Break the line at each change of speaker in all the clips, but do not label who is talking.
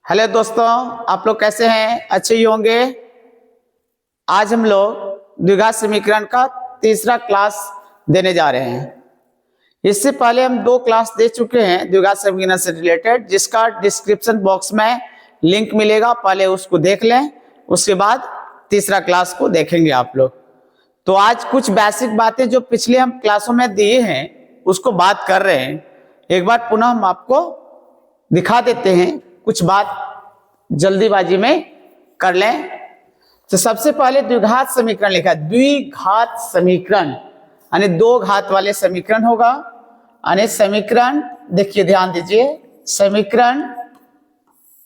Hello दोस्तों, आप लोग कैसे हैं? अच्छे ही होंगे। आज हम लोग द्विघात समीकरण का तीसरा क्लास देने जा रहे हैं। इससे पहले हम 2 क्लास दे चुके हैं द्विघात समीकरण से रिलेटेड, जिसका डिस्क्रिप्शन बॉक्स में लिंक मिलेगा। पहले उसको देख लें, उसके बाद तीसरा क्लास को देखेंगे आप लोग। तो आज कुछ बेसिक बातें जो पिछले हम क्लासों में दिए हैं उसको बात कर रहे हैं। एक बार पुनः हम आपको दिखा देते हैं, कुछ बात जल्दीबाजी में कर लें। तो सबसे पहले द्विघात समीकरण लिखा है। द्विघात समीकरण यानी 2 घात वाले समीकरण होगा। यानी समीकरण देखिए, ध्यान दीजिए, समीकरण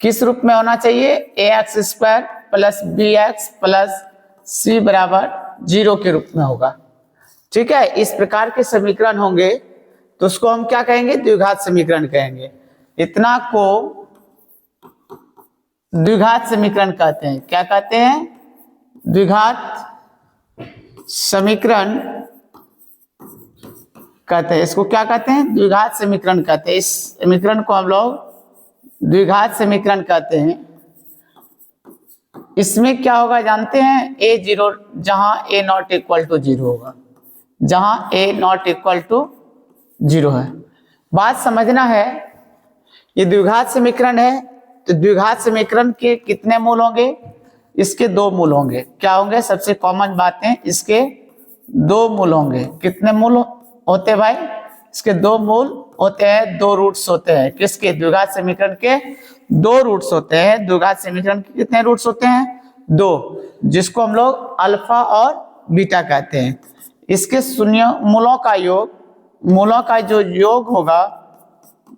किस रूप में होना चाहिए? ax square plus b x plus c बराबर 0 के रूप में होगा। ठीक है, इस प्रकार के समीकरण होंगे तो उसको हम क्या कहेंगे? द्विघात समीकरण कहेंगे। इतना को द्विघात समीकरण कहते हैं। क्या कहते हैं? द्विघात समीकरण कहते हैं। इसको क्या कहते हैं? द्विघात समीकरण कहते हैं। इस समीकरण को हम लोग द्विघात समीकरण कहते हैं। इसमें क्या होगा जानते हैं? a0 जहां a नॉट इक्वल टू 0 होगा, जहां a नॉट इक्वल टू 0 है। बात समझना है, ये द्विघात समीकरण है तो द्विघात समीकरण के कितने मूल होंगे? इसके 2 मूल होंगे। क्या होंगे? सबसे कॉमन बात है, इसके 2 मूल होंगे। कितने मूल होते हैं भाई? इसके 2 मूल होते हैं, 2 रूट्स होते हैं। किसके? द्विघात समीकरण के 2 रूट्स होते हैं। द्विघात समीकरण के कितने रूट्स होते हैं? 2, जिसको हम लोग अल्फा और बीटा कहते हैं। इसके शून्य मूलों का योग, मूलों का जो योग होगा,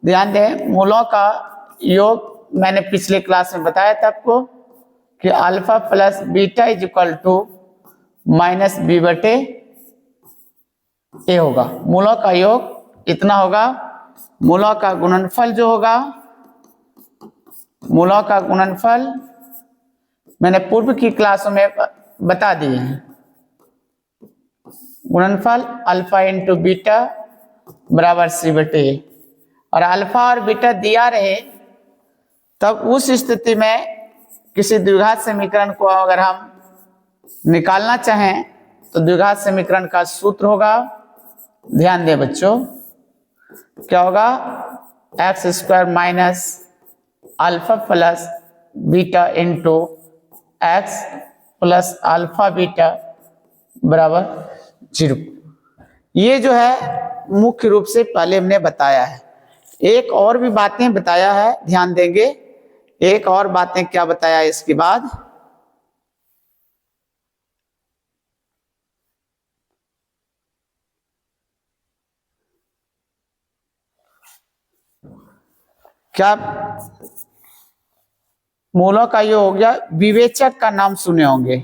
ध्यान दें, मूलों का योग मैंने पिछले क्लास में बताया था आपको कि alpha plus beta is equal to minus b बटे ए होगा। मूलों का योग इतना होगा। मूलों का गुणनफल जो होगा, मूलों का गुणनफल मैंने पूर्व की क्लासों में बता दिए हैं। गुणनफल अल्फा इंटू बीटा बराबर सी बटे ए। और अल्फा और बीटा दिया रहे तब उस स्थिति में किसी द्विघात समीकरण को अगर हम निकालना चाहें तो द्विघात समीकरण का सूत्र होगा, ध्यान दें बच्चों, क्या होगा? X square minus alpha plus beta into x plus alpha beta बराबर 0। ये जो है मुख्य रूप से पहले हमने बताया है। एक और भी बातें बताया है, ध्यान देंगे। एक और बातें क्या बताया इसके बाद? क्या मूलों का ये हो गया? विवेचक का नाम सुने होंगे।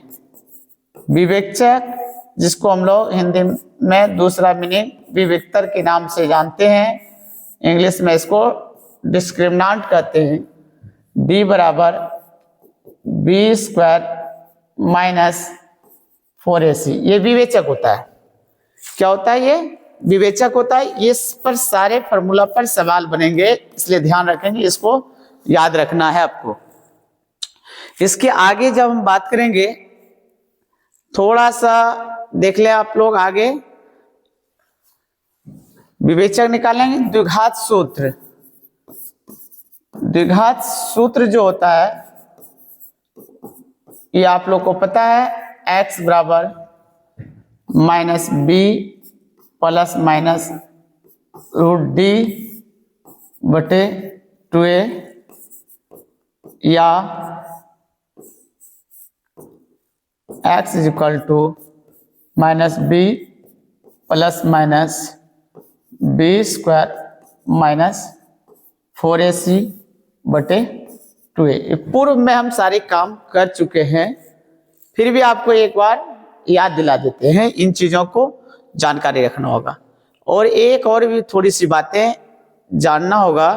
विवेचक, जिसको हम लोग हिंदी में दूसरा मीनिंग विवेक्तर के नाम से जानते हैं, इंग्लिश में इसको डिस्क्रिमिनांट कहते हैं। d बराबर बी स्क्वायर माइनस 4ac, ये विवेचक होता है। क्या होता है? ये विवेचक होता है। ये इस पर सारे फॉर्मूला पर सवाल बनेंगे, इसलिए ध्यान रखेंगे, इसको याद रखना है आपको। इसके आगे जब हम बात करेंगे, थोड़ा सा देख ले आप लोग आगे, विवेचक निकालेंगे। द्विघात सूत्र, द्विघात सूत्र जो होता है ये आप लोग को पता है, x बराबर minus b plus minus root d बटे 2a, या x is equal to minus b plus minus B square minus 4ac बटे 2a। पूर्व में हम सारे काम कर चुके हैं, फिर भी आपको एक बार याद दिला देते हैं। इन चीजों को जानकारी रखना होगा। और एक और भी थोड़ी सी बातें जानना होगा।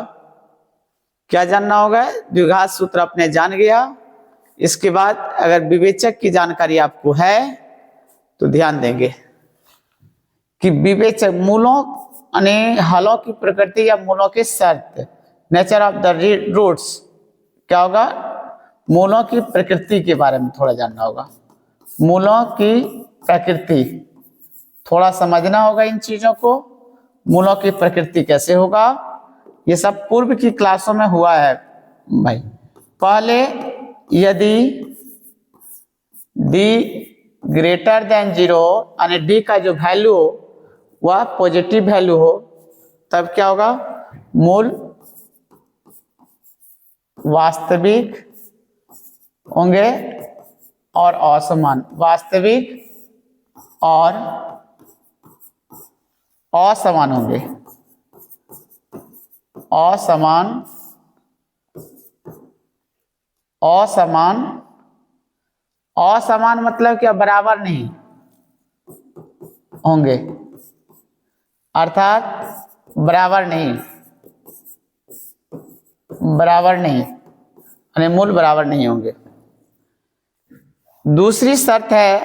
क्या जानना होगा? द्विघात सूत्र आपने जान गया। इसके बाद अगर विवेचक की जानकारी आपको है तो ध्यान देंगे कि विवेचक मूलों यानी हलों की प्रकृति या मूलों के शर्त, नेचर ऑफ द रूट्स, क्या होगा, मूलों की प्रकृति के बारे में थोड़ा जानना होगा। मूलों की प्रकृति थोड़ा समझना होगा इन चीजों को। मूलों की प्रकृति कैसे होगा, ये सब पूर्व की क्लासों में हुआ है भाई। पहले यदि d ग्रेटर देन 0 यानी d का जो वैल्यू हो वह पॉजिटिव वैल्यू हो, तब क्या होगा, मूल वास्तविक होंगे और असमान, वास्तविक और असमान होंगे। असमान, असमान, असमान मतलब क्या, बराबर नहीं होंगे, अर्थात बराबर नहीं, बराबर नहीं यानी मूल बराबर नहीं होंगे। दूसरी शर्त है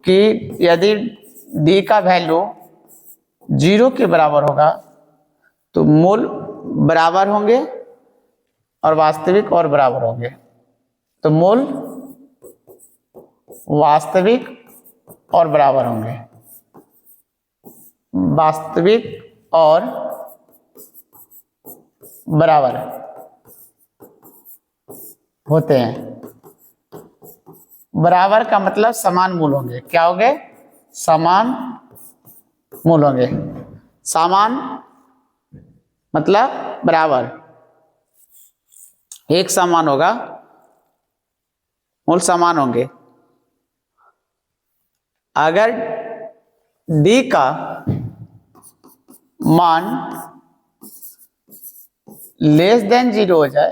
कि यदि d का वैल्यू 0 के बराबर होगा तो मूल बराबर होंगे और वास्तविक और बराबर होंगे। तो मूल वास्तविक और बराबर होंगे, वास्तविक और बराबर होते हैं। बराबर का मतलब समान मूल होंगे। क्या होंगे, समान मूल होंगे। समान मतलब बराबर, एक समान होगा, मूल समान होंगे। अगर d का मान लेस देन 0 हो जाए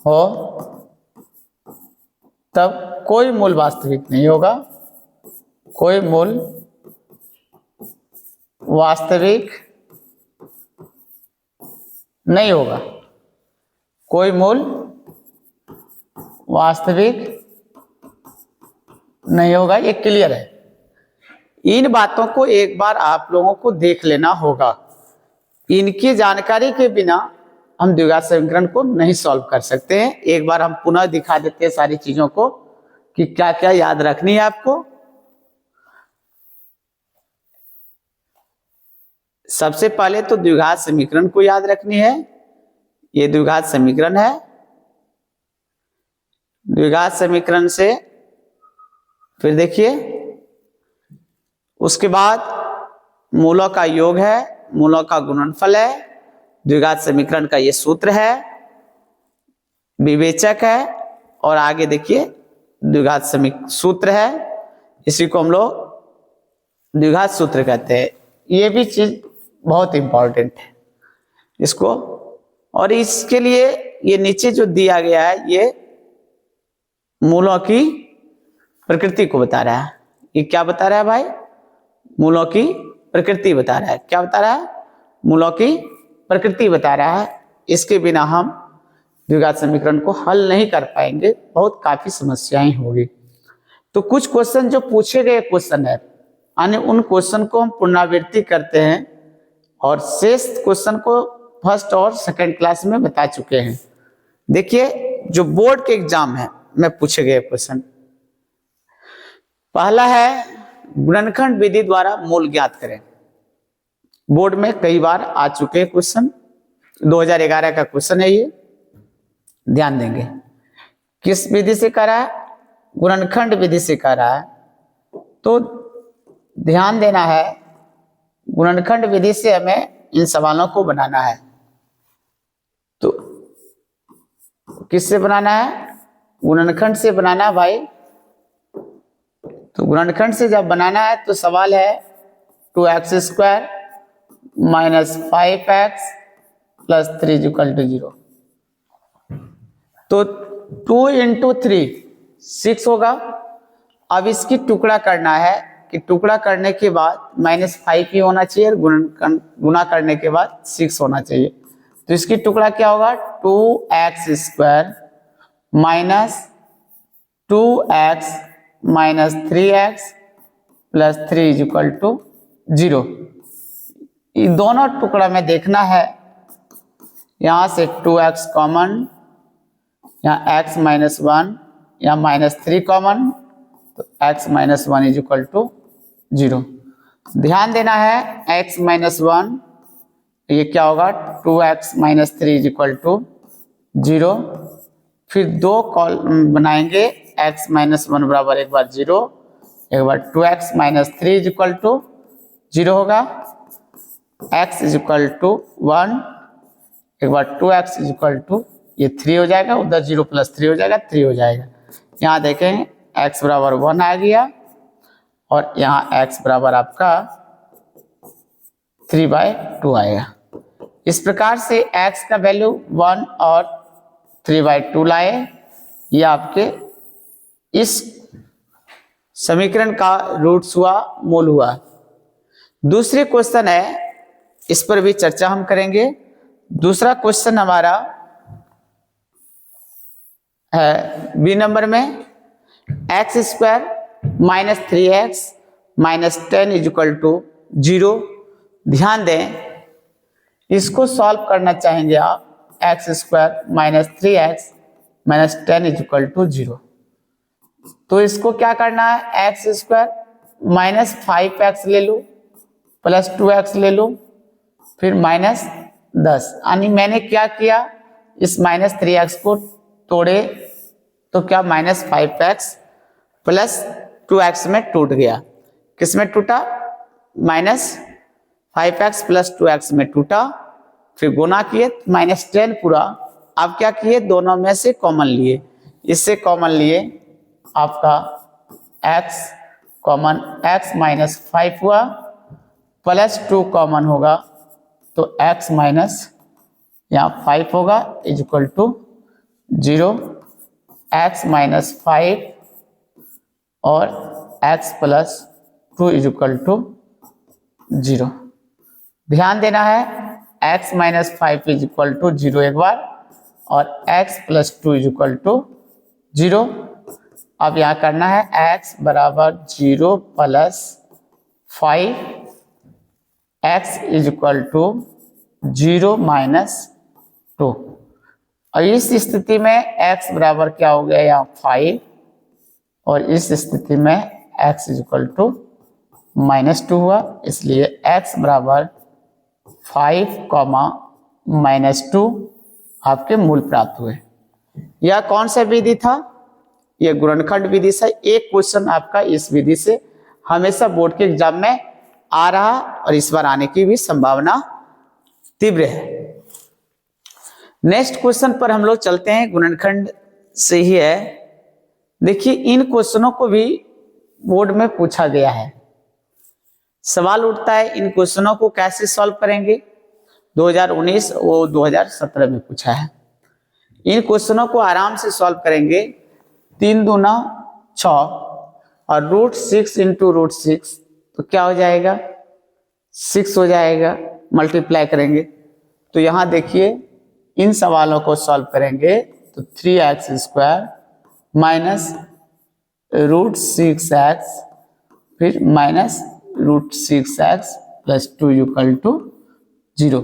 हो, तब कोई मूल वास्तविक नहीं होगा, कोई मूल वास्तविक नहीं होगा, कोई मूल वास्तविक नहीं होगा। ये क्लियर है। इन बातों को एक बार आप लोगों को देख लेना होगा। इनकी जानकारी के बिना हम द्विघात समीकरण को नहीं सॉल्व कर सकते हैं। एक बार हम पुनः दिखा देते हैं सारी चीजों को कि क्या क्या याद रखनी है आपको। सबसे पहले तो द्विघात समीकरण को याद रखनी है। ये द्विघात समीकरण है। द्विघात समीकरण से फिर देखिए, उसके बाद मूलों का योग है, मूलों का गुणनफल है, द्विघात समीकरण का ये सूत्र है, विवेचक है, और आगे देखिए द्विघात सूत्र है। इसी को हम लोग द्विघात सूत्र कहते हैं। ये भी चीज बहुत इंपॉर्टेंट है इसको। और इसके लिए ये नीचे जो दिया गया है ये मूलों की प्रकृति को बता रहा है। ये क्या बता रहा है भाई, मूलों की प्रकृति बता रहा है। क्या बता रहा है, मूलों की प्रकृति बता रहा है। इसके बिना हम द्विघात समीकरण को हल नहीं कर पाएंगे, बहुत काफी समस्याएं होगी। तो कुछ क्वेश्चन जो पूछे गए क्वेश्चन है, यानी उन क्वेश्चन को हम पुनरावृत्ति करते हैं और शेष क्वेश्चन को फर्स्ट और सेकंड क्लास में बता चुके हैं। देखिए जो बोर्ड के एग्जाम है में पूछे गए क्वेश्चन, पहला है गुणनखंड विधि द्वारा मूल ज्ञात करें। बोर्ड में कई बार आ चुके हैं क्वेश्चन, 2011 का क्वेश्चन है ये, ध्यान देंगे। किस विधि से कर रहा है, गुणनखंड विधि से कर रहा है। तो ध्यान देना है, गुणनखंड विधि से हमें इन सवालों को बनाना है। तो किससे बनाना है, गुणनखंड से बनाना है भाई। तो गुणनखंड से जब बनाना है तो सवाल है 2x² माइनस 5x प्लस 3 = 0। तो 2 × 3 6 होगा। अब इसकी टुकड़ा करना है कि टुकड़ा करने के बाद -5 ही होना चाहिए, गुणा करने के बाद 6 होना चाहिए। तो इसकी टुकड़ा क्या होगा, 2x² minus 2x minus 3x plus 3 = 0। ये दोनों टुकड़ा में देखना है, यहाँ से 2x कॉमन, यहाँ x माइनस 1, यहाँ -3 कॉमन, तो x minus 1 is equal to 0। ध्यान देना है x माइनस 1, ये क्या होगा 2x minus 3 is equal to 0। फिर दो कॉलम बनाएंगे, x माइनस 1 बराबर एक बार 0, एक बार 2x minus 3 is equal to 0 होगा, x इज इक्वल टू 1, एक बार 2x इज इक्वल टू ये 3 हो जाएगा, उधर 0 प्लस 3 हो जाएगा, 3 हो जाएगा। यहाँ देखें x बराबर 1 आ गया और यहाँ x बराबर आपका 3/2 आएगा। इस प्रकार से x का वैल्यू 1 और 3/2 लाए, ये आपके इस समीकरण का रूट्स हुआ, मूल हुआ। दूसरे क्वेश्चन है, इस पर भी चर्चा हम करेंगे। दूसरा क्वेश्चन हमारा है बी नंबर में, x square minus 3x minus 10 is equal to 0। ध्यान दें, इसको सॉल्व करना चाहेंगे आप, x square minus 3x minus 10 is equal to 0। तो इसको क्या करना है, एक्स स्क्वायर माइनस 5x ले लूँ प्लस 2x ले लूँ, फिर माइनस 10, यानी मैंने क्या किया, इस माइनस 3x को तोड़े तो क्या माइनस 5x प्लस 2x में टूट गया। किस में टूटा, माइनस 5x प्लस 2x में टूटा। फिर गुना किए माइनस 10 पूरा, अब क्या किए, दोनों में से कॉमन लिए, इससे कॉमन लिए आपका x कॉमन, x माइनस 5 हुआ प्लस 2 कॉमन होगा तो x माइनस यहाँ 5 होगा is equal to 0, x minus 5 और x plus 2 is equal to 0। ध्यान देना है, x minus 5 is equal to 0 एक बार, और x plus 2 is equal to 0। अब यहाँ करना है x बराबर 0 plus 5, x is equal to 0 minus 2। और इस स्थिति में x बराबर क्या हो गया, यहाँ 5, और इस स्थिति में x इज इक्वल टू -2 हुआ, इसलिए x बराबर 5 कॉमा -2 आपके मूल प्राप्त हुए। यह कौन सा विधि था, यह गुणनखंड विधि से। एक क्वेश्चन आपका इस विधि से हमेशा बोर्ड के एग्जाम में आ रहा और इस बार आने की भी संभावना तीव्र है। नेक्स्ट क्वेश्चन पर हम लोग चलते हैं, गुणनखंड से ही है। देखिए, इन क्वेश्चनों को भी बोर्ड में पूछा गया है। सवाल उठता है इन क्वेश्चनों को कैसे सॉल्व करेंगे, 2019 वो 2017 में पूछा है। इन क्वेश्चनों को आराम से सॉल्व करेंगे, 3 दूना 6 और √6 इंटू √6 तो क्या हो जाएगा, 6 हो जाएगा, मल्टीप्लाई करेंगे। तो यहाँ देखिए, इन सवालों को सॉल्व करेंगे तो 3x स्क्वायर माइनस √6x फिर minus √6x plus 2 equal to 0।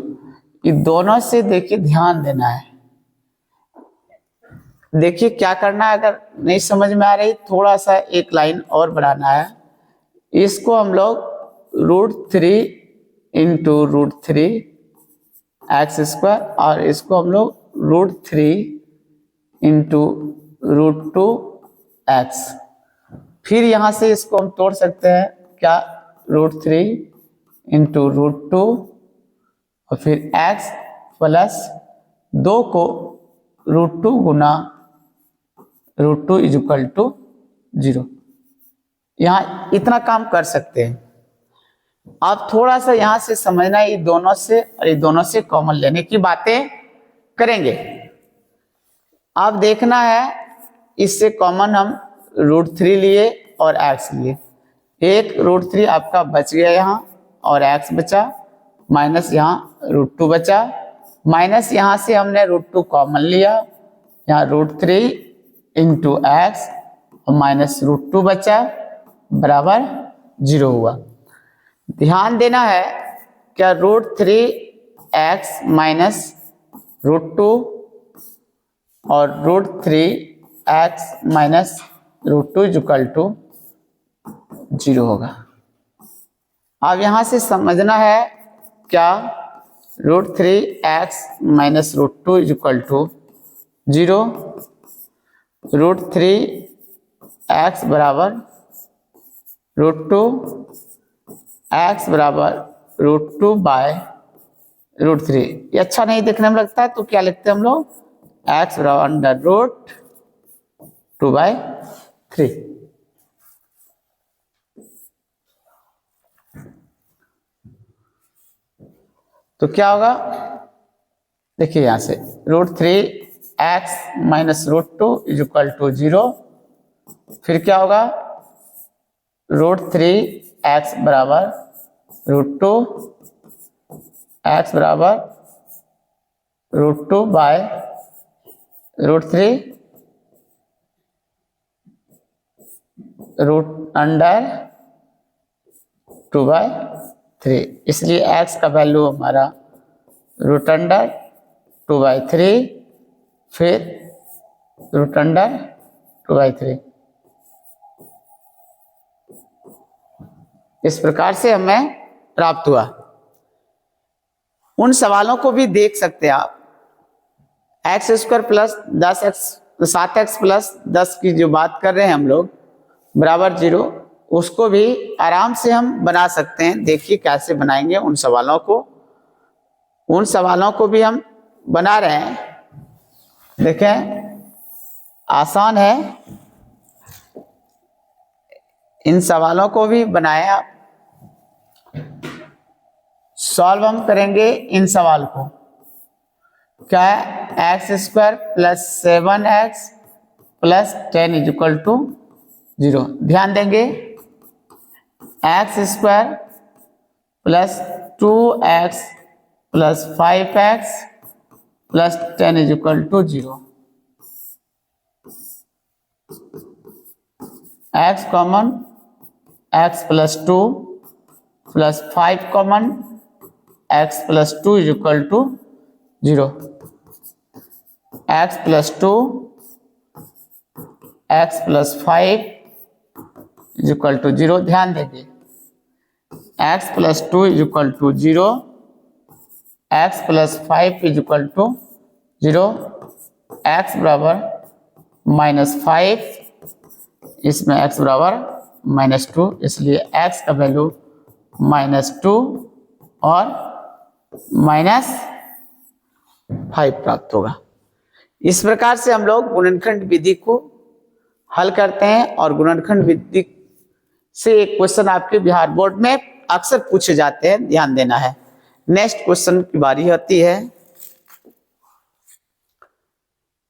ये दोनों से देखिए ध्यान देना है। देखिए क्या करना है, अगर नहीं समझ में आ रही थोड़ा सा एक लाइन और बढ़ाना है। इसको हम लोग √3 इंटू √3 एक्स स्क्वायर और इसको हम लोग √3 इंटू √2 एक्स, फिर यहाँ से इसको हम तोड़ सकते हैं क्या, √3 इंटू √2 और फिर x प्लस 2 को √2 गुना √2 इज इक्वल टू 0। यहाँ इतना काम कर सकते हैं। आप थोड़ा सा यहाँ से समझना, ये दोनों से और ये दोनों से कॉमन लेने की बातें करेंगे। आप देखना है, इससे कॉमन हम √3 लिए और x लिए, एक √3 आपका बच गया यहाँ और x बचा, माइनस यहाँ √2 बचा, माइनस यहाँ से हमने √2 कॉमन लिया, यहाँ √3 इंटू एक्स और माइनस √2 बचा बराबर 0 हुआ। ध्यान देना है, क्या √3x माइनस √2 और √3x माइनस √2 इक्वल टू 0 होगा। अब यहां से समझना है क्या, √3x minus √2 equal to 0, √3x बराबर √2, x बराबर √2 बाय √3। ये अच्छा नहीं देखने में लगता है, तो क्या लिखते हैं हम लोग, x बराबर √2/3। तो क्या होगा, देखिए यहां से √3x माइनस √2 इक्वल टू 0, फिर क्या होगा, √3x बराबर √2, x बराबर √2 बाय √3 √2/3। इसलिए x का वैल्यू हमारा √2/3, फिर √2/3। इस प्रकार से हमें प्राप्त हुआ। उन सवालों को भी देख सकते हैं आप, x² प्लस 7x प्लस 10 की जो बात कर रहे हैं हम लोग बराबर 0, उसको भी आराम से हम बना सकते हैं। देखिए कैसे बनाएंगे उन सवालों को भी हम बना रहे हैं। देखें आसान है, इन सवालों को भी बनाए आप। सॉल्व हम करेंगे इन सवाल को, क्या है, x² plus 7x plus 10 equal to 0। ध्यान देंगे, x² plus 2x plus 5x plus 10 equal to 0। x common, x plus 2 plus 5 common, x plus 2 equal to 0। x plus 2, x plus 5 equal to 0। ध्यान देंगे, x plus 2 equal to 0, x plus 5 equal to 0, x बराबर -5, इसमें x बराबर -2, इसलिए x का value -2 और -5 प्राप्त होगा। इस प्रकार से हम लोग गुणनखंड विधि को हल करते हैं, और गुणनखंड विधि से एक क्वेश्चन आपके बिहार बोर्ड में अक्सर पूछे जाते हैं, ध्यान देना है। नेक्स्ट क्वेश्चन की बारी होती है,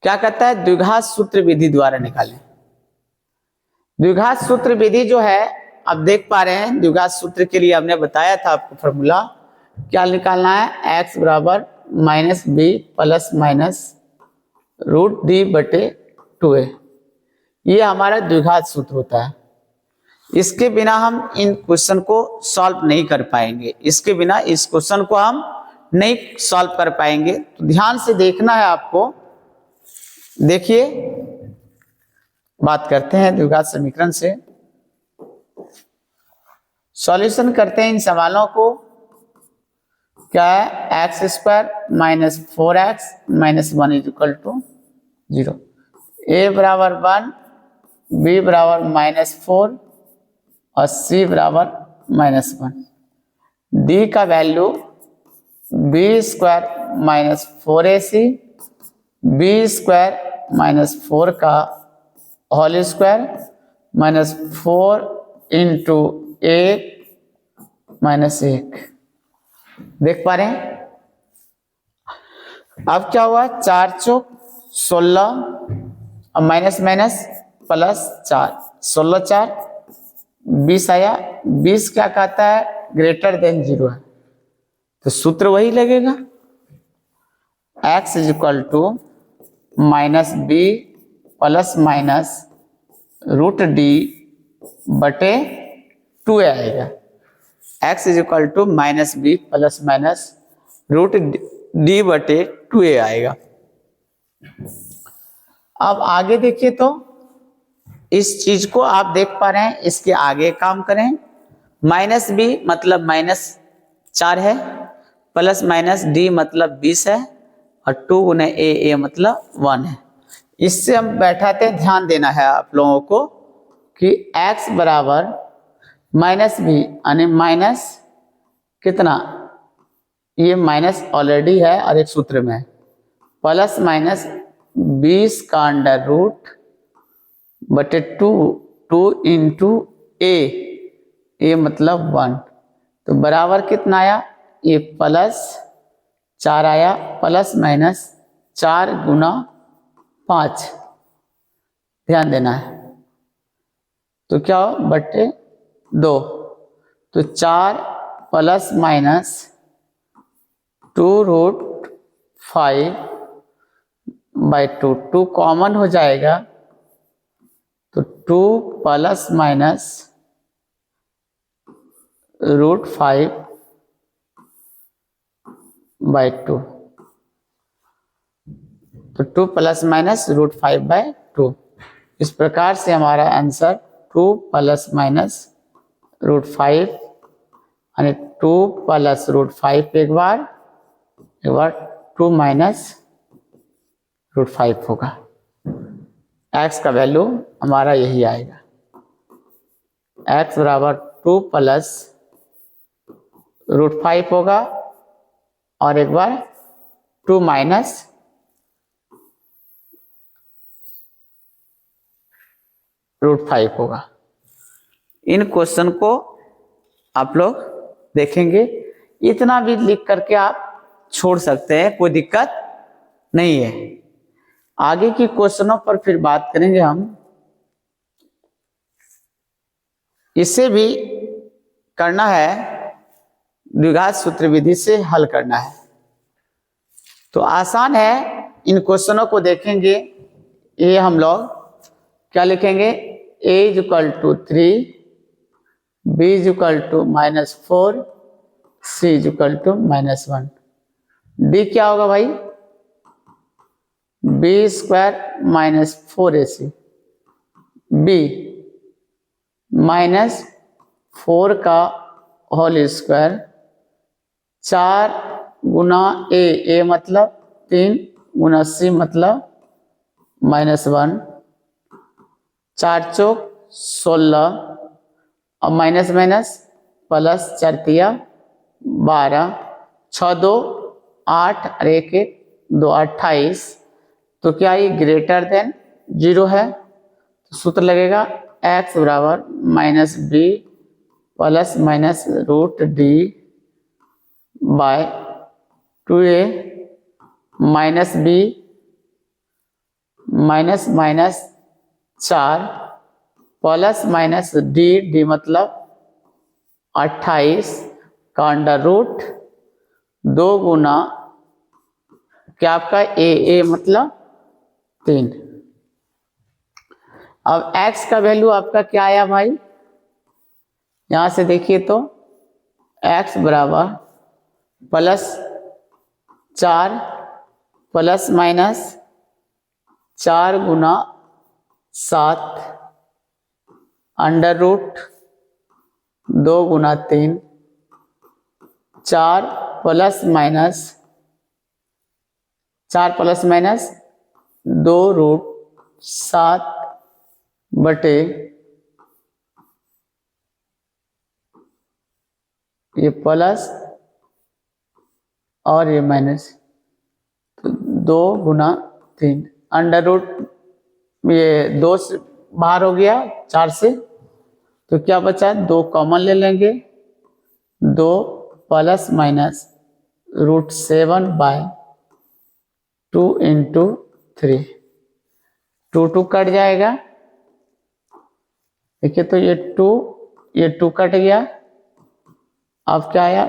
क्या कहता है, द्विघात सूत्र विधि द्वारा निकालें। द्विघात सूत्र विधि जो है, आप देख पा रहे हैं, द्विघात सूत्र के लिए हमने बताया था आपको फॉर्मूला, क्या निकालना है, x बराबर -b प्लस माइनस √d/2a। ये हमारा द्विघात सूत्र होता है। इसके बिना हम इन क्वेश्चन को सॉल्व नहीं कर पाएंगे, इसके बिना इस क्वेश्चन को हम नहीं सॉल्व कर पाएंगे। तो ध्यान से देखना है आपको। देखिए, बात करते हैं द्विघात समीकरण से, सॉल्यूशन करते हैं इन सवालों को। क्या है, x² minus 4x minus 1 equal to 0। a बराबर 1, b बराबर -4 और c बराबर -1। d का value b² minus 4ac, b² minus 4 का whole square minus 4 into 1 minus 1। देख पा रहे हैं, अब क्या हुआ, 4 चौक 16 और माइनस माइनस प्लस 4, 16 4 20 आया। 20 क्या कहता है, ग्रेटर देन 0 है, तो सूत्र वही लगेगा, x equal to -b plus minus √d/2 आएगा। x equal to -b plus minus √d/2 2a आएगा। अब आगे देखिए तो इस चीज को आप देख पा रहे हैं, इसके आगे काम करें। माइनस बी मतलब -4 है, प्लस माइनस डी मतलब 20 है, और 2 गुना ए मतलब 1 है। इससे हम बैठाते, ध्यान देना है आप लोगों को कि x बराबर माइनस बी यानी माइनस कितना, ये माइनस ऑलरेडी है और एक सूत्र में है, प्लस माइनस 20 का अंडर रूट बटे 2 इंटू ए मतलब 1, तो बराबर कितना आया, ये +4 आया, प्लस माइनस 4 गुना 5, ध्यान देना है, तो क्या हो बटे 2, तो 4 प्लस माइनस 2√5/2, 2 कॉमन हो जाएगा तो 2 प्लस माइनस √5/2, तो 2 प्लस माइनस √5/2। इस प्रकार से हमारा आंसर 2 प्लस माइनस √5 यानी 2 प्लस √5 एक बार 2 माइनस √5 होगा। x का वैल्यू हमारा यही आएगा, x बराबर 2 प्लस √5 होगा और एक बार 2 माइनस √5 होगा। इन क्वेश्चन को आप लोग देखेंगे, इतना भी लिख करके आप छोड़ सकते हैं, कोई दिक्कत नहीं है। आगे की क्वेश्चनों पर फिर बात करेंगे हम। इसे भी करना है, द्विघात सूत्र विधि से हल करना है, तो आसान है। इन क्वेश्चनों को देखेंगे, ये हम लोग क्या लिखेंगे, a = 3, b = -4, c = -1, d क्या होगा भाई, b² - 4ac, b -4 का होल स्क्वायर, 4 गुना a मतलब 3 गुना c मतलब -1, 4 चौक 16 और माइनस माइनस प्लस 4 तिया 12, 6 2 8 और 1 1 2 28, तो क्या ये ग्रेटर देन 0 है, तो सूत्र लगेगा x बराबर -b plus minus √d by 2a minus b minus minus 4 plus minus D मतलब 28 का अंडर रूट 2 गुना क्या आपका ए मतलब 3। अब x का वैल्यू आपका क्या आया भाई, यहां से देखिए तो x बराबर +4 प्लस माइनस 4 गुना 7 अंडर रूट 2 गुना 3, 4 प्लस माइनस 2√7 बटे ये प्लस और ये माइनस, तो 2 गुना 3 अंडर रूट, ये 2 से बाहर हो गया 4 से, तो क्या बचा 2 कॉमन ले लेंगे, 2 प्लस माइनस √7/2 इंटू 3, 2 कट जाएगा, देखिए तो ये 2 कट गया, अब क्या आया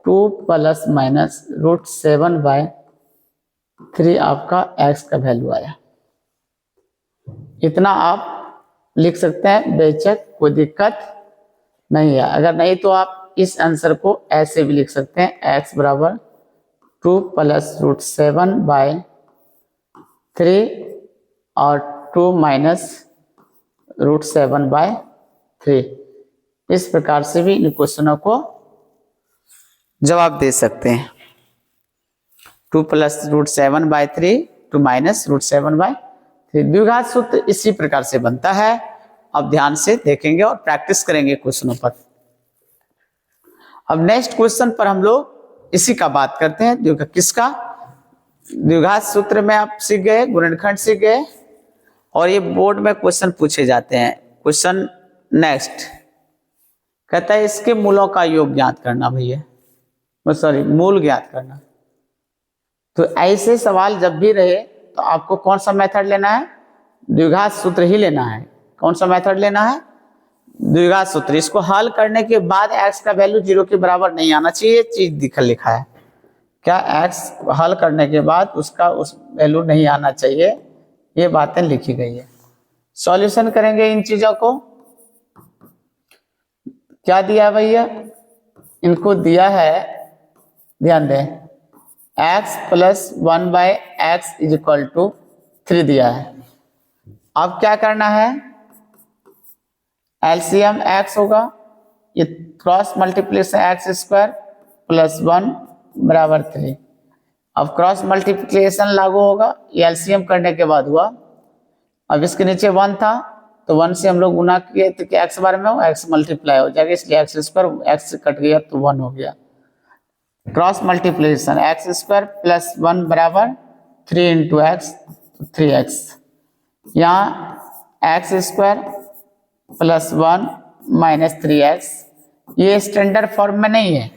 2 प्लस माइनस √7/3 आपका x का वैल्यू आया। इतना आप लिख सकते हैं बेशक, कोई दिक्कत नहीं है। अगर नहीं तो आप इस आंसर को ऐसे भी लिख सकते हैं, x बराबर 2 प्लस √7/3 और 2 माइनस √7/3। इस प्रकार से भी इन क्वेश्चनों को जवाब दे सकते हैं। 2 प्लस √7/3, 2 माइनस √7/3। द्विघात सूत्र इसी प्रकार से बनता है। अब ध्यान से देखेंगे और प्रैक्टिस करेंगे क्वेश्चनों पर। अब नेक्स्ट क्वेश्चन पर हम लोग इसी का बात करते हैं। किसका? द्विघात सूत्र में आप सीख गए, गुणनखंड सीख गए, और ये बोर्ड में क्वेश्चन पूछे जाते हैं। क्वेश्चन नेक्स्ट कहता है इसके मूलों का योग ज्ञात करना भैया, सॉरी मूल ज्ञात करना। तो ऐसे सवाल जब भी रहे तो आपको कौन सा मेथड लेना है? द्विघात सूत्र ही लेना है। कौन सा मेथड लेना है? द्विघात सूत्र। इसको हल करने के बाद x का वैल्यू 0 के बराबर नहीं आना चाहिए, चीज लिखा है क्या? x हल करने के बाद उसका उस वैल्यू नहीं आना चाहिए, ये बातें लिखी गई है। सॉल्यूशन करेंगे इन चीजों को। क्या दिया भैया? इनको दिया है, ध्यान दें, x plus 1/x is equal to 3 दिया है। अब क्या करना है? एलसीएम x होगा, ये क्रॉस मल्टीप्लिकेशन x² प्लस 1 बराबर 3। अब क्रॉस मल्टीप्लिकेशन लागू होगा, ये एलसीएम करने के बाद हुआ। अब इसके नीचे 1 था तो 1 से हम लोग गुना किए तो क्या x बार में हो, x मल्टीप्लाई हो जाएगा, इसलिए x² x कट गया तो 1 हो गया। क्रॉस मल्टीप्लिकेशन x² प्लस 1 बराबर 3 इंटू x, 3x। यहाँ x² प्लस 1 माइनस 3x, ये स्टैंडर्ड फॉर्म में नहीं है,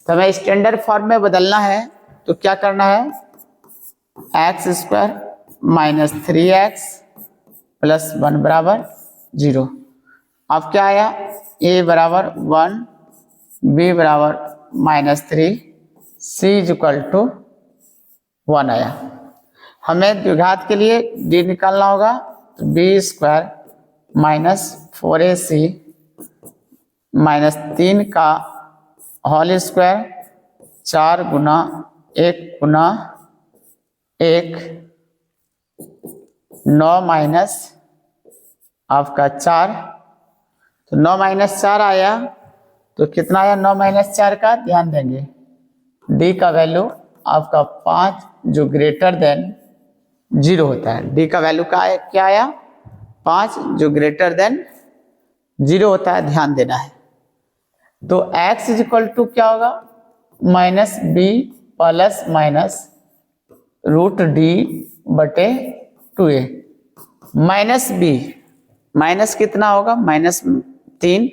तो हमें स्टैंडर्ड फॉर्म में बदलना है। तो क्या करना है? x² माइनस 3x प्लस 1 बराबर 0। अब क्या आया? a बराबर 1, b बराबर -3, c इज इक्वल टू 1 आया। हमें द्विघात के लिए d निकालना होगा, तो b² माइनस 4ac माइनस 3 का होल स्क्वायर 4 गुना 1 गुना 1, 9 माइनस आपका 4, तो 9 माइनस 4 आया। तो कितना आया 9 माइनस 4 का? ध्यान देंगे, d का वैल्यू आपका 5 जो ग्रेटर देन 0 होता है। d का वैल्यू क्या आया? 5 जो ग्रेटर देन 0 होता है, ध्यान देना है। तो x इज इक्वल टू क्या होगा? Minus b plus minus √d/2a minus b, minus कितना होगा? -3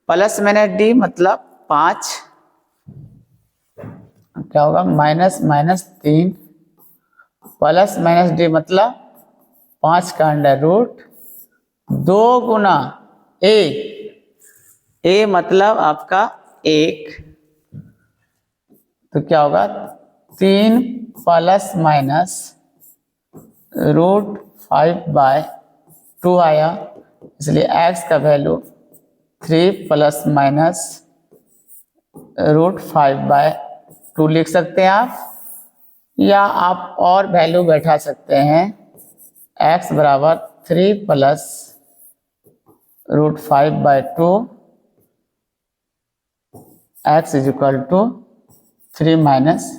प्लस -d मतलब 5, क्या होगा? -3 प्लस -d मतलब 5 का अंडर रूट 2 गुना a मतलब आपका 1, तो क्या होगा? 3 प्लस माइनस √5/2 आया, इसलिए x का वैल्यू 3 प्लस माइनस √5/2 लिख सकते हैं आप, या आप और वैल्यू बैठा सकते हैं। x बराबर 3 plus √5/2, x is equal to 3 minus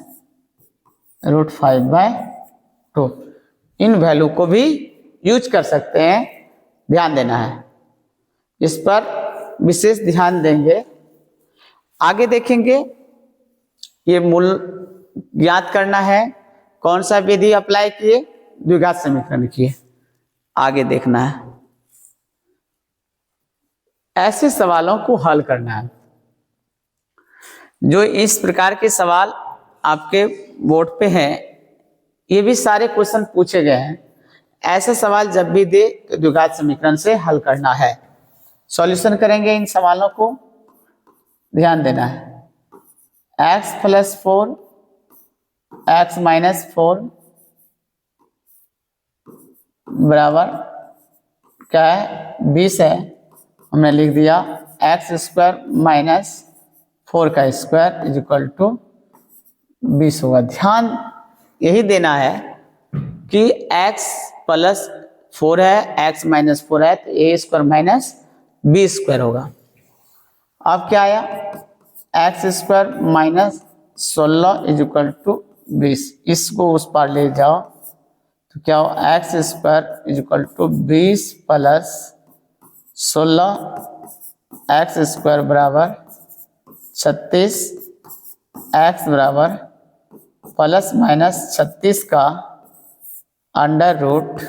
√5/2। इन वैल्यू को भी यूज कर सकते हैं, ध्यान देना है, इस पर विशेष ध्यान देंगे। आगे देखेंगे, ये मूल ज्ञात करना है। कौन सा विधि अप्लाई किए? द्विघात समीकरण किए। आगे देखना है, ऐसे सवालों को हल करना है। जो इस प्रकार के सवाल आपके बोर्ड पे हैं, ये भी सारे क्वेश्चन पूछे गए हैं। ऐसे सवाल जब भी दे तो द्विघात समीकरण से हल करना है। सॉल्यूशन करेंगे इन सवालों को, ध्यान देना है। x प्लस 4 x माइनस 4 बराबर क्या है? 20 है, हमने लिख दिया x² माइनस 4 का स्क्वायर इज इक्वल टू 20 होगा। ध्यान यही देना है कि x प्लस 4 है, x माइनस 4 है, तो A square minus B square होगा। अब क्या आया, X square minus 16 is equal to 20। इसको उस पार ले जाओ तो क्या हो, X square is equal to 20 plus 16 X square बराबर 36, एक्स बराबर प्लस माइनस 36 का अंडर रूट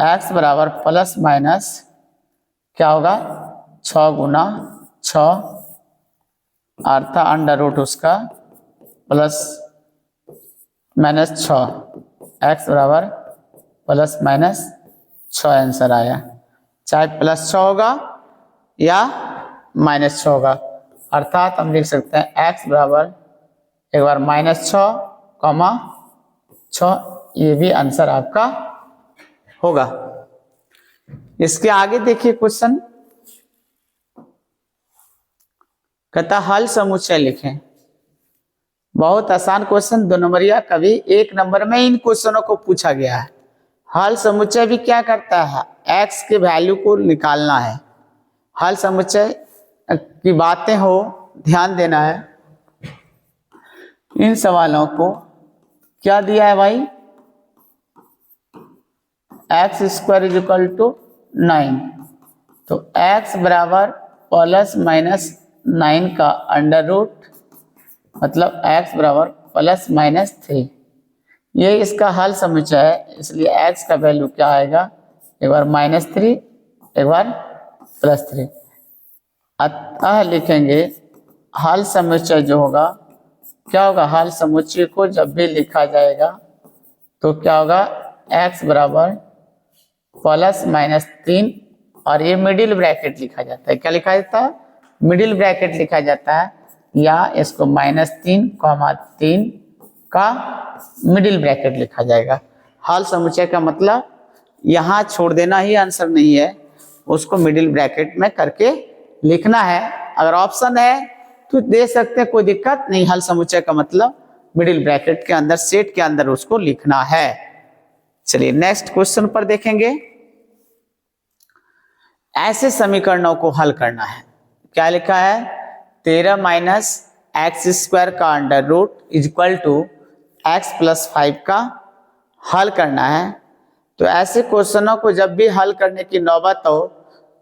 एक्स बराबर प्लस माइनस क्या होगा 6 गुना 6 अर्थात अंडर रूट उसका प्लस माइनस 6, एक्स बराबर प्लस माइनस 6 आंसर आया। चाहे प्लस 6 होगा या माइनस 6 होगा, अर्थात हम लिख सकते हैं एक्स बराबर एक बार माइनस 6 कॉमा 6, ये भी आंसर आपका होगा। इसके आगे देखिए क्वेश्चन कहता हल समुच्चय लिखें। बहुत आसान क्वेश्चन, 2 नंबरिया, कभी 1 नंबर में इन क्वेश्चनों को पूछा गया है। हल समुच्चय भी क्या करता है, x के वैल्यू को निकालना है। हल समुच्चय की बातें हो, ध्यान देना है। इन सवालों को क्या दिया है भाई, X square is equal to 9, तो x बराबर प्लस माइनस 9 का अंडर रूट मतलब x बराबर प्लस माइनस 3, ये इसका हल समुच्चय है। इसलिए x का वैल्यू क्या आएगा, एक बार -3 एक बार +3। अतः लिखेंगे हल समुच्चय जो होगा क्या होगा, हल समुच्चय को जब भी लिखा जाएगा तो क्या होगा, x बराबर प्लस माइनस 3 और ये मिडिल ब्रैकेट लिखा जाता है। क्या लिखा जाता है, मिडिल ब्रैकेट लिखा जाता है, या इसको -3, का मिडिल ब्रैकेट लिखा जाएगा। हल समुच्चय का मतलब यहाँ छोड़ देना ही आंसर नहीं है, उसको मिडिल ब्रैकेट में करके लिखना है। अगर ऑप्शन है तो दे सकते हैं, कोई दिक्कत नहीं। हल समुच्चय का मतलब मिडिल ब्रैकेट के अंदर, सेट के अंदर उसको लिखना है। चलिए नेक्स्ट क्वेश्चन पर देखेंगे। ऐसे समीकरणों को हल करना है। क्या लिखा है, 13 माइनस एक्स स्क्वायर का under root is equal to X plus 5 का हल करना है। तो ऐसे क्वेश्चनों को जब भी हल करने की नौबत हो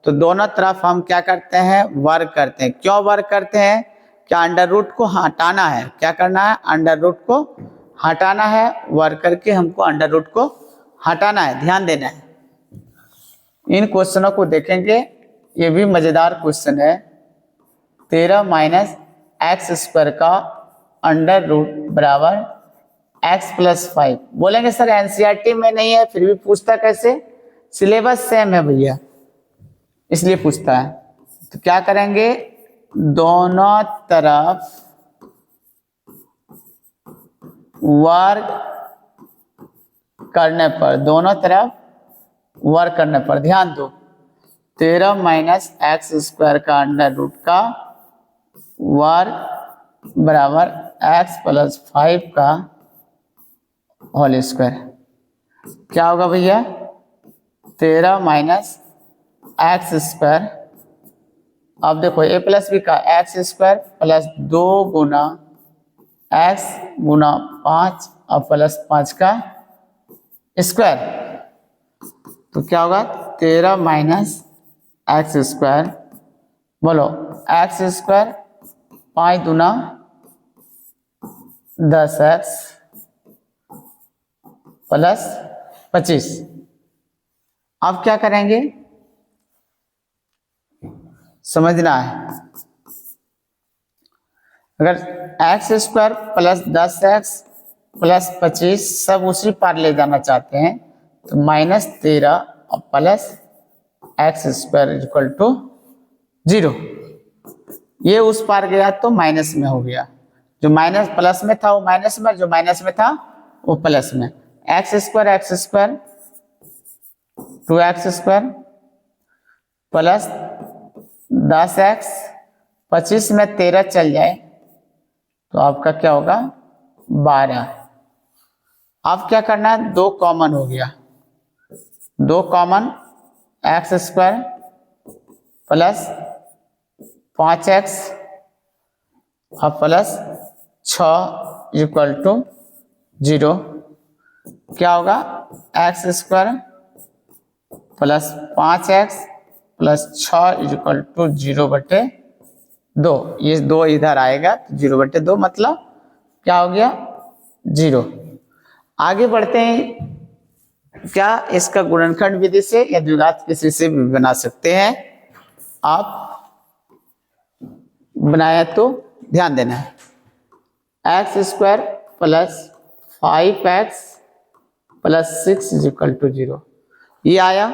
तो दोनों तरफ हम क्या करते हैं, वर्क करते हैं। क्यों वर्क करते हैं, क्या अंडर रूट को हटाना है, क्या करना है, अंडर रूट को हटाना है। वर्क करके हमको अंडर रूट को हटाना है, ध्यान देना है। इन क्वेश्चनों को देखेंगे, ये भी मजेदार क्वेश्चन है। 13 माइनस एक्स स्क्वायर का अंडर रूट बराबर एक्स प्लस 5। बोलेंगे सर एनसीईआरटी में नहीं है, फिर भी पूछता कैसे, सिलेबस सेम है भैया इसलिए पूछता है। तो क्या करेंगे, दोनों तरफ वर्क करने पर, दोनों तरफ वर्क करने पर ध्यान दो, 13 माइनस एक्स स्क्वायर का अंडर रूट का वर्क बराबर एक्स प्लस 5 का होल स्क्वायर। क्या होगा भैया, 13 माइनस एक्स स्क्वायर, अब देखो ए प्लस बी का एक्स स्क्वायर प्लस 2 गुना एक्स गुना 5 और प्लस 5 का स्क्वायर। तो क्या होगा, 13 माइनस एक्स स्क्वायर, बोलो एक्स स्क्वायर 5 दूना 10x प्लस 25। अब क्या करेंगे, समझना है। अगर x square plus 10x plus 25 सब उसी पार ले जाना चाहते हैं तो -13 और plus X square equal to 0। ये उस पार गया तो माइनस में हो गया, जो माइनस प्लस में था वो माइनस में, जो माइनस में था वो प्लस में। X square 2x square plus 10x, 25 में 13 चल जाए तो आपका क्या होगा 12। अब क्या करना है, 2 कॉमन हो गया, 2 common x square plus 5x और प्लस 6 इक्वल टू 0। क्या होगा X square plus 5x plus 6 equal to 0/2। ये 2 इधर आएगा तो 0/2 मतलब क्या हो गया 0। आगे बढ़ते हैं, क्या इसका गुणनखंड विधि से या द्विघात किसी से भी बना सकते हैं। आप बनाया तो ध्यान देना है, X square plus 5x plus 6 equal to 0 ये आया।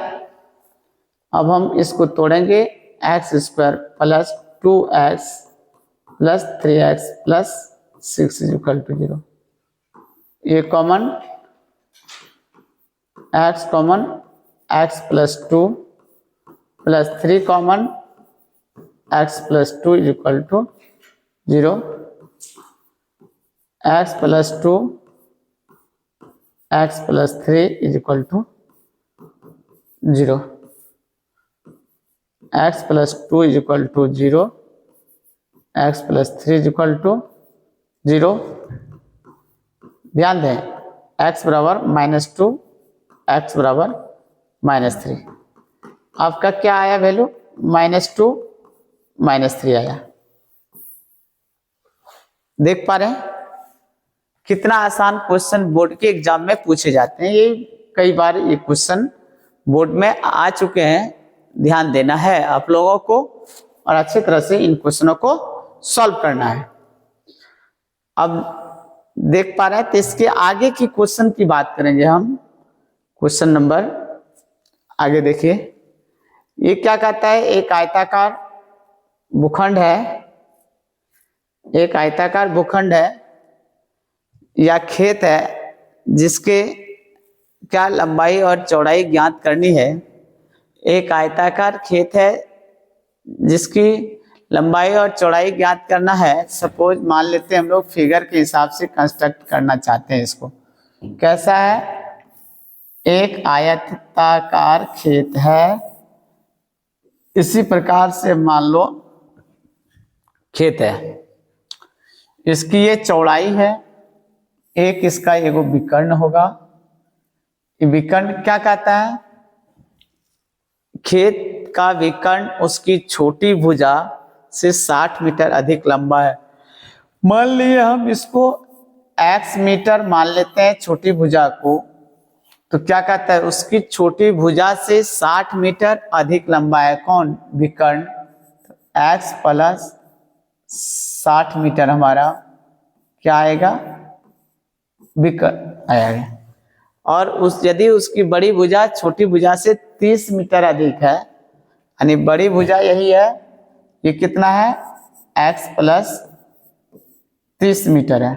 अब हम इसको तोड़ेंगे, X square plus 2x plus 3x plus 6 equal to 0। ये common x common x plus 2 plus 3 common x plus 2 equal to 0। x plus 2 x plus 3 equal to 0। x plus 2 equal to 0, x plus 3 equal to 0। ध्यान दें x बराबर -2 x बराबर -3। आपका क्या आया value -2 -3 आया। देख पा रहे हैं कितना आसान क्वेश्चन बोर्ड के एग्जाम में पूछे जाते हैं। ये कई बार ये क्वेश्चन बोर्ड में आ चुके हैं, ध्यान देना है आप लोगों को और अच्छी तरह से इन क्वेश्चनों को सॉल्व करना है। अब देख पा रहे हैं तो इसके आगे की क्वेश्चन की बात करेंगे हम। क्वेश्चन नंबर आगे देखिए, ये क्या कहता है, एक आयताकार भूखंड है, एक आयताकार भूखंड है या खेत है जिसके क्या लंबाई और चौड़ाई ज्ञात करनी है। एक आयताकार खेत है जिसकी लंबाई और चौड़ाई ज्ञात करना है। सपोज मान लेते हैं हम लोग फिगर के हिसाब से कंस्ट्रक्ट करना चाहते हैं इसको। कैसा है, एक आयताकार खेत है, इसी प्रकार से मान लो खेत है, इसकी ये चौड़ाई है, एक इसका एगो विकर्ण होगा। ये विकर्ण क्या कहता है, खेत का विकर्ण उसकी छोटी भुजा से 60 मीटर अधिक लंबा है। मान लिए हम इसको x मीटर मान लेते हैं छोटी भुजा को, तो क्या कहता है उसकी छोटी भुजा से 60 मीटर अधिक लंबा है कौन, विकर्ण। तो x प्लस 60 मीटर हमारा क्या आएगा, विकर्ण आएगा। और यदि उसकी बड़ी भुजा छोटी भुजा से 30 मीटर अधिक है, यानी बड़ी भुजा यही है, ये कितना है x प्लस 30 मीटर है।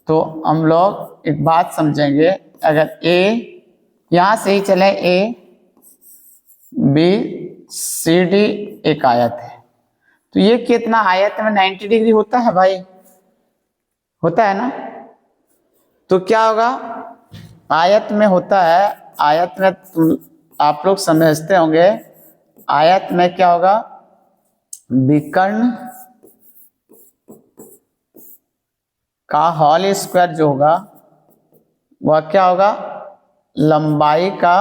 तो हम लोग एक बात समझेंगे, अगर a यहां से ही चले, a b c d एक आयत है, तो ये कितना आयत में 90 डिग्री होता है भाई, होता है ना। तो क्या होगा, आयत में होता है, आयत में आप लोग समझते होंगे, आयत में क्या होगा, विकर्ण का होल स्क्वायर जो होगा वह क्या होगा, लंबाई का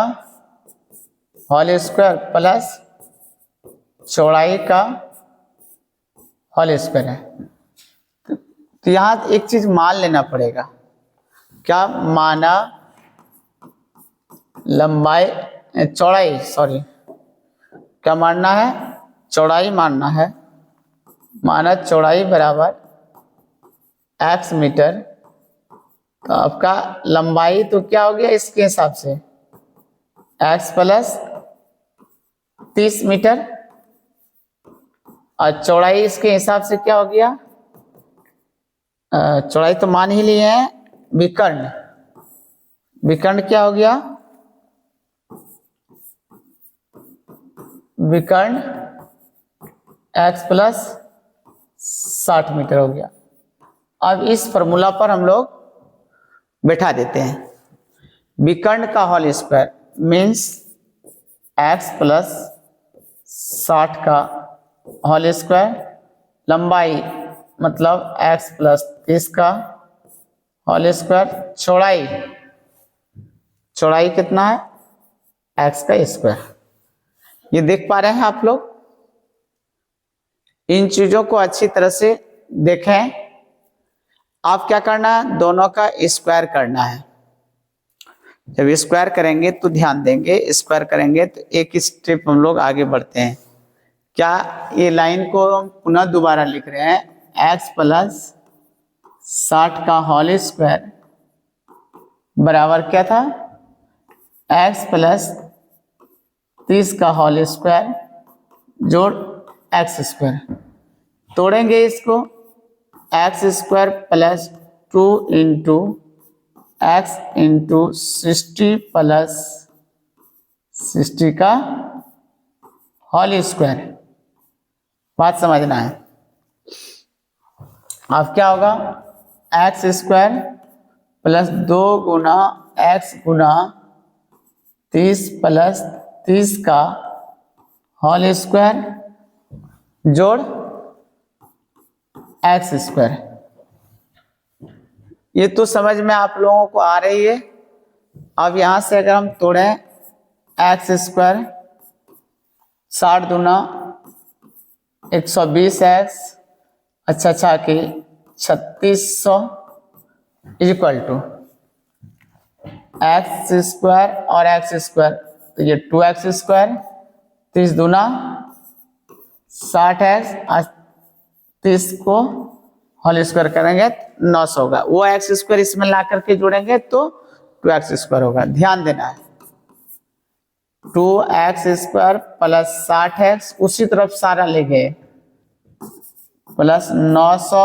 होल स्क्वायर प्लस चौड़ाई का होल स्क्वायर है। तो यहां एक चीज मान लेना पड़ेगा, क्या माना, लंबाई चौड़ाई सॉरी क्या मानना है, चौड़ाई मानना है। माना चौड़ाई बराबर x मीटर, तो आपका लंबाई तो क्या हो गया इसके हिसाब से x प्लस 30 मीटर, और चौड़ाई इसके हिसाब से क्या हो गया, चौड़ाई तो मान ही लिए हैं, विकर्ण, विकर्ण क्या हो गया, विकर्ण x प्लस 60 मीटर हो गया। अब इस फॉर्मूला पर हम लोग बैठा देते हैं। विकर्ण का whole square means x plus 60 का होल स्क्वायर, लंबाई मतलब x प्लस 30 का होल स्क्वायर, चौड़ाई कितना है x का स्क्वायर। ये देख पा रहे हैं आप लोग। इन चीजों को अच्छी तरह से देखें। आप क्या करना है, दोनों का स्क्वायर करना है। जब स्क्वायर करेंगे तो ध्यान देंगे, स्क्वायर करेंगे तो एक स्टेप हम लोग आगे बढ़ते हैं। क्या ये लाइन को हम पुनः दोबारा लिख रहे हैं, x प्लस 60 का होल स्क्वायर बराबर क्या था, x प्लस 30 का होल स्क्वायर जोड़ x स्क्वायर। तोड़ेंगे इसको, x square plus 2 into x into 60 plus 60 का होल स्क्वायर। बात समझना है। अब क्या होगा, x स्क्वायर प्लस 2 गुना x गुना 30 प्लस 30 का होल स्क्वायर जोड़ x स्क्वायर। ये तो समझ में आप लोगों को आ रही है। अब यहां से अगर हम तोड़ें x स्क्वायर 60 दूना 120x अच्छा कि 3600 इक्वल टू x स्क्वायर और x स्क्वायर, तो ये 2x स्क्वायर 30 दूना 60x 30 को होल स्क्वायर करेंगे 900 होगा। वो x स्क्वायर इसमें ला करके जोड़ेंगे तो 2x स्क्वायर होगा। ध्यान देना है, 2x स्क्वायर प्लस 60x उसी तरफ सारा ले गए, plus 900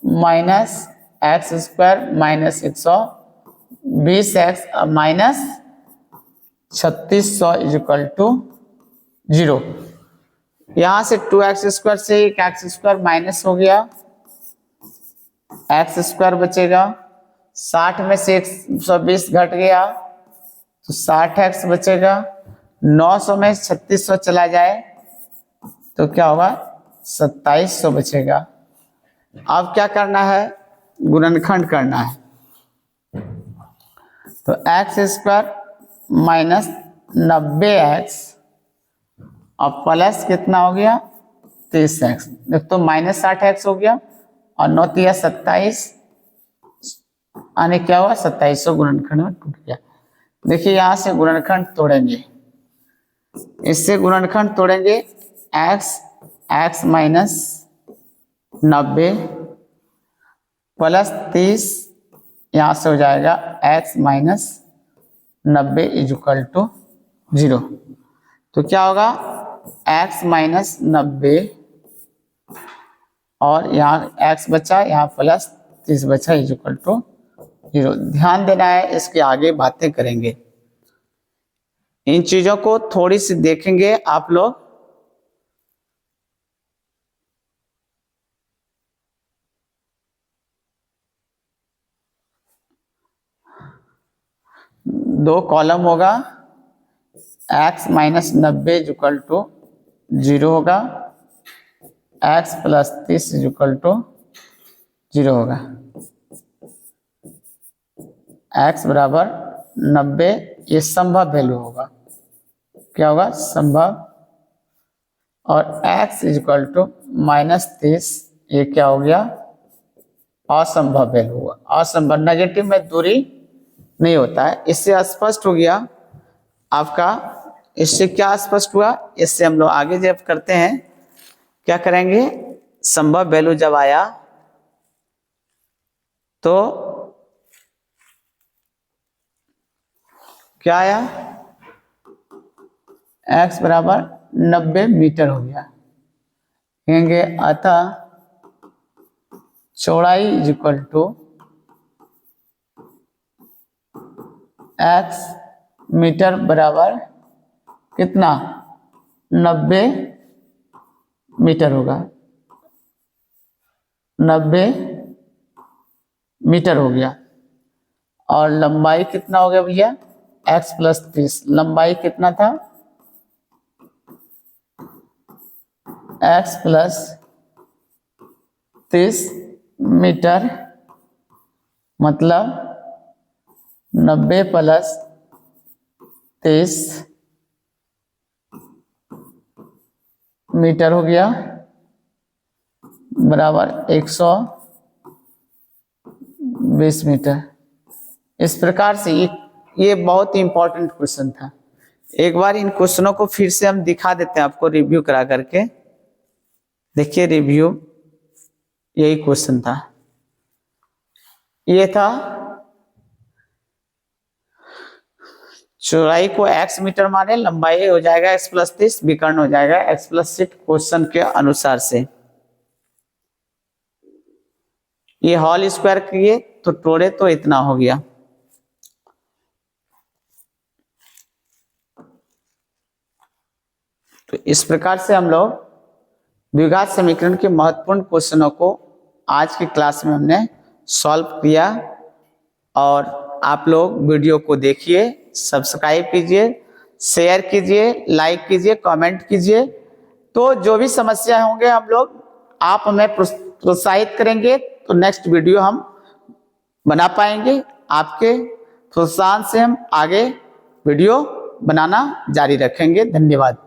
minus x square minus 120x minus 3600 equal to 0। यहां से 2x स्क्वायर से एक x स्क्वायर माइनस हो गया, x स्क्वायर बचेगा, 60 में से 120 घट गया तो 60x बचेगा, 900 में 3600 चला जाए तो क्या होगा 2700 बचेगा। अब क्या करना है, गुणनखंड करना है। तो x स्क्वायर माइनस 90x और प्लस कितना हो गया 30x। देख तो माइनस 60x हो गया और 9 तिया 27 आने क्या हुआ 2700 गुणनखंड में टूट गया। देखिए यहां से गुणनखंड तोड़ेंगे, इससे गुणनखंड तोड़ेंगे x माइनस 90 प्लस 30 यहां से हो जाएगा x माइनस 90 इक्वल टू 0। तो क्या होगा x माइनस 90 और यहाँ x बचा, यहाँ प्लस 30 बचा इक्वल टू 0। ध्यान देना है, इसके आगे बातें करेंगे। इन चीजों को थोड़ी सी देखेंगे आप लोग। दो कॉलम होगा, x माइनस 90 इक्वल टू 0 होगा, x प्लस 30 इक्वल टू 0 होगा। x बराबर 90 ये संभव वैल्यू होगा। क्या होगा संभव, और x इक्वल टू माइनस 30 ये क्या हो गया असंभव वैल्यू हुआ। असंभव नेगेटिव में दूरी नहीं होता है। इससे स्पष्ट हो गया आपका। इससे क्या स्पष्ट हुआ, इससे हम लोग आगे जब करते हैं क्या करेंगे, संभव वैल्यू जब आया तो क्या आया, x बराबर 90 मीटर हो गया। कहेंगे अतः चौड़ाई इक्वल टू x मीटर बराबर कितना 90 मीटर होगा। 90 मीटर हो गया। और लंबाई कितना हो गया भैया, x प्लस 30। लंबाई कितना था, x प्लस 30 मीटर, मतलब 90 प्लस 30 मीटर हो गया बराबर 120 मीटर। इस प्रकार से ये बहुत ही इंपॉर्टेंट क्वेश्चन था। एक बार इन क्वेश्चनों को फिर से हम दिखा देते हैं आपको रिव्यू करा करके। देखिए रिव्यू, यही क्वेश्चन था। ये था चौड़ाई को x मीटर माने, लंबाई हो जाएगा x प्लस 30, विकर्ण हो जाएगा x प्लस 6 क्वेश्चन के अनुसार से। ये होल स्क्वायर किए तो तोड़े तो इतना हो गया। तो इस प्रकार से हम लोग द्विघात समीकरण के महत्वपूर्ण क्वेश्चनों को आज की क्लास में हमने सॉल्व किया। और आप लोग वीडियो को देखिए, सब्सक्राइब कीजिए, शेयर कीजिए, लाइक कीजिए, कमेंट कीजिए। तो जो भी समस्या होंगे हम लोग, आप हमें प्रोत्साहित करेंगे तो नेक्स्ट वीडियो हम बना पाएंगे। आपके प्रोत्साहन से हम आगे वीडियो बनाना जारी रखेंगे। धन्यवाद।